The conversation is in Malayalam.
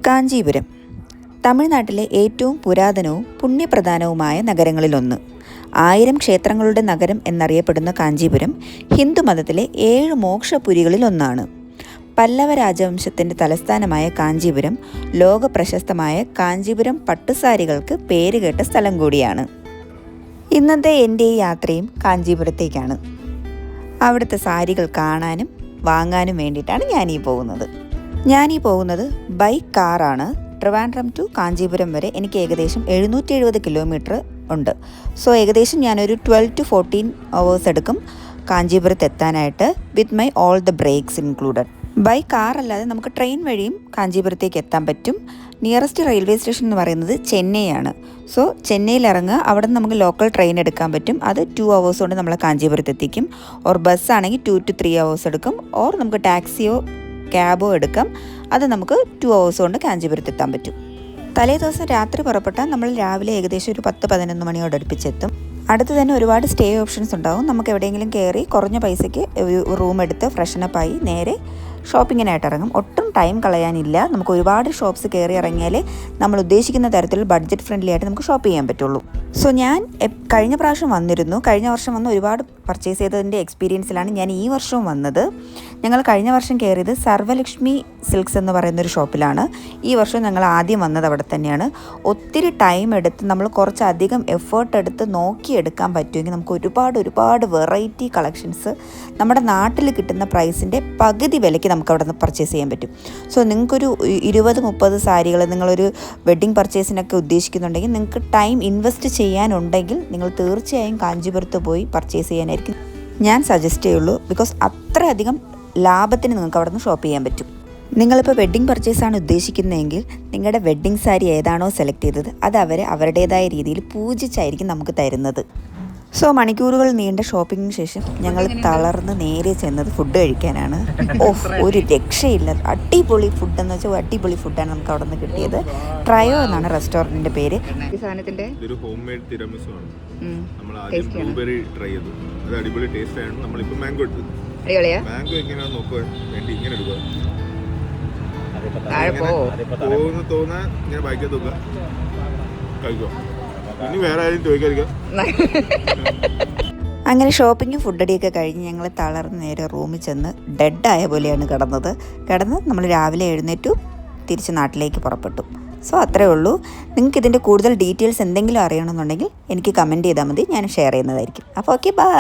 കാഞ്ചീപുരം തമിഴ്നാട്ടിലെ ഏറ്റവും പുരാതനവും പുണ്യപ്രധാനവുമായ നഗരങ്ങളിലൊന്ന്. 1000 ക്ഷേത്രങ്ങളുടെ നഗരം എന്നറിയപ്പെടുന്ന കാഞ്ചീപുരം ഹിന്ദുമതത്തിലെ 7 മോക്ഷപുരികളിലൊന്നാണ്. പല്ലവ രാജവംശത്തിൻ്റെ തലസ്ഥാനമായ കാഞ്ചീപുരം ലോക പ്രശസ്തമായ കാഞ്ചീപുരം പട്ടുസാരികൾക്ക് പേരുകേട്ട സ്ഥലം കൂടിയാണ്. ഇന്നത്തെ എൻ്റെ ഈ യാത്രയും കാഞ്ചീപുരത്തേക്കാണ്. അവിടുത്തെ സാരികൾ കാണാനും വാങ്ങാനും വേണ്ടിയിട്ടാണ് ഞാനീ പോകുന്നത് ബൈ കാറാണ്. ട്രിവാൻഡ്രം ടു കാഞ്ചീപുരം വരെ എനിക്ക് ഏകദേശം 770 കിലോമീറ്റർ ഉണ്ട്. സോ ഏകദേശം ഞാനൊരു 12 to 14 hours എടുക്കും കാഞ്ചീപുരത്ത് എത്താനായിട്ട്, with my all the breaks included. By car അല്ലാതെ നമുക്ക് ട്രെയിൻ വഴിയും കാഞ്ചീപുരത്തേക്ക് എത്താൻ പറ്റും. നിയറസ്റ്റ് റെയിൽവേ സ്റ്റേഷൻ എന്ന് പറയുന്നത് ചെന്നൈയാണ്. സോ ചെന്നൈയിൽ ഇറങ്ങുക, അവിടെ നിന്ന് നമുക്ക് ലോക്കൽ ട്രെയിൻ എടുക്കാൻ പറ്റും. അത് 2 hours കൊണ്ട് നമ്മളെ കാഞ്ചീപുരത്ത് എത്തിക്കും. ഓർ ബസ്സാണെങ്കിൽ 2 to 3 hours എടുക്കും. ഓർ നമുക്ക് ടാക്സിയോ ക്യാബോ എടുക്കാം. അത് നമുക്ക് 2 hours കൊണ്ട് കാഞ്ചീപുരത്ത് എത്താൻ പറ്റും. തലേ ദിവസം രാത്രി പുറപ്പെട്ടാൽ നമ്മൾ രാവിലെ ഏകദേശം ഒരു 10-11 മണിയോട് അടുപ്പിച്ചെത്തും. അടുത്ത് തന്നെ ഒരുപാട് സ്റ്റേ ഓപ്ഷൻസ് ഉണ്ടാവും. നമുക്ക് എവിടെയെങ്കിലും കയറി കുറഞ്ഞ പൈസയ്ക്ക് ഒരു റൂം എടുത്ത് ഫ്രഷനപ്പായി നേരെ ഷോപ്പിങ്ങിനായിട്ട് ഇറങ്ങും. ഒട്ടും ടൈം കളയാനില്ല. നമുക്ക് ഒരുപാട് ഷോപ്സ് കയറി ഇറങ്ങിയാലേ നമ്മൾ ഉദ്ദേശിക്കുന്ന തരത്തിൽ ബഡ്ജറ്റ് ഫ്രണ്ട്ലി ആയിട്ട് നമുക്ക് ഷോപ്പ് ചെയ്യാൻ പറ്റുള്ളൂ. സോ ഞാൻ കഴിഞ്ഞ പ്രാവശ്യം വന്നിരുന്നു. കഴിഞ്ഞ വർഷം വന്ന് ഒരുപാട് പർച്ചേസ് ചെയ്തതിൻ്റെ എക്സ്പീരിയൻസിലാണ് ഞാൻ ഈ വർഷവും വന്നത്. ഞങ്ങൾ കഴിഞ്ഞ വർഷം കയറിയത് സർവലക്ഷ്മി സിൽക്സ് എന്ന് പറയുന്നൊരു ഷോപ്പിലാണ്. ഈ വർഷം ഞങ്ങൾ ആദ്യം വന്നത് അവിടെ തന്നെയാണ്. ഒത്തിരി ടൈം എടുത്ത് നമ്മൾ കുറച്ചധികം എഫേർട്ട് എടുത്ത് നോക്കിയെടുക്കാൻ പറ്റുമെങ്കിൽ നമുക്ക് ഒരുപാട് വെറൈറ്റി കളക്ഷൻസ് നമ്മുടെ നാട്ടിൽ കിട്ടുന്ന പ്രൈസിൻ്റെ പകുതി വിലയ്ക്ക് നമുക്ക് അവിടെ നിന്ന് പർച്ചേസ് ചെയ്യാൻ പറ്റും. സോ നിങ്ങൾക്കൊരു 20-30 സാരികൾ നിങ്ങളൊരു വെഡ്ഡിങ് പർച്ചേസിനൊക്കെ ഉദ്ദേശിക്കുന്നുണ്ടെങ്കിൽ, നിങ്ങൾക്ക് ടൈം ഇൻവെസ്റ്റ് ചെയ്യാനുണ്ടെങ്കിൽ നിങ്ങൾ തീർച്ചയായും കാഞ്ചീപുരത്ത് പോയി പർച്ചേസ് ചെയ്യാനായിരിക്കും ഞാൻ സജസ്റ്റ് ചെയ്യുള്ളൂ. ബിക്കോസ് അത്രയധികം ലാഭത്തിന് നിങ്ങൾക്ക് അവിടെ നിന്ന് ഷോപ്പ് ചെയ്യാൻ പറ്റും. നിങ്ങളിപ്പോൾ വെഡ്ഡിങ് പർച്ചേസാണ് ഉദ്ദേശിക്കുന്നതെങ്കിൽ നിങ്ങളുടെ വെഡ്ഡിങ് സാരി ഏതാണോ സെലക്ട് ചെയ്തത് അത് അവരുടേതായ രീതിയിൽ പൂജിച്ചായിരിക്കും നമുക്ക് തരുന്നത്. സോ മണിക്കൂറുകൾ നീണ്ട ഷോപ്പിങ്ങിന് ശേഷം ഞങ്ങൾ തളർന്ന് നേരെ ചെന്നത് ഫുഡ് കഴിക്കാനാണ്. ഒരു രക്ഷയില്ല, അടിപൊളി ഫുഡ് എന്ന് വെച്ചാൽ അടിപൊളി ഫുഡാണ് നമുക്ക് അവിടെ നിന്ന് കിട്ടിയത്. ട്രയോ എന്നാണ് റെസ്റ്റോറൻറ്റിൻ്റെ പേര്. ഈ സാധനത്തിൻ്റെ ഹോം മെയ്ഡ് തിരമിസു ആണ്. നമ്മൾ ആദ്യം ബ്ലൂബെറി ട്രൈ ചെയ്തു. അത് അടിപൊളി ടേസ്റ്റ് ആണ്. നമ്മളിപ്പോൾ മാംഗോ എടുത്തത്. മാംഗോ എങ്ങനെയാണെന്ന് നോക്കുക വേണ്ടി ഇങ്ങനെ എടുക്കുക. തോന്നാ ഇങ്ങനെ ബാക്കി നോക്കുക, കഴിക്കുക. ഇനി വേറെ ആരും ചോദിക്കാതിരിക്കാം. അങ്ങനെ ഷോപ്പിങ്ങും ഫുഡടിയൊക്കെ കഴിഞ്ഞ് ഞങ്ങൾ തളർന്ന് നേരെ റൂമിൽ ചെന്ന് ഡെഡായ പോലെയാണ് കിടന്ന് നമ്മൾ രാവിലെ എഴുന്നേറ്റു തിരിച്ച് നാട്ടിലേക്ക് പുറപ്പെട്ടു. സോ അത്രയേ ഉള്ളൂ. നിങ്ങൾക്ക് ഇതിൻ്റെ കൂടുതൽ ഡീറ്റെയിൽസ് എന്തെങ്കിലും അറിയണമെന്നുണ്ടെങ്കിൽ എനിക്ക് കമൻറ്റ് ചെയ്താൽ മതി, ഞാൻ ഷെയർ ചെയ്യുന്നതായിരിക്കും. അപ്പോൾ ഓക്കെ, ബൈ.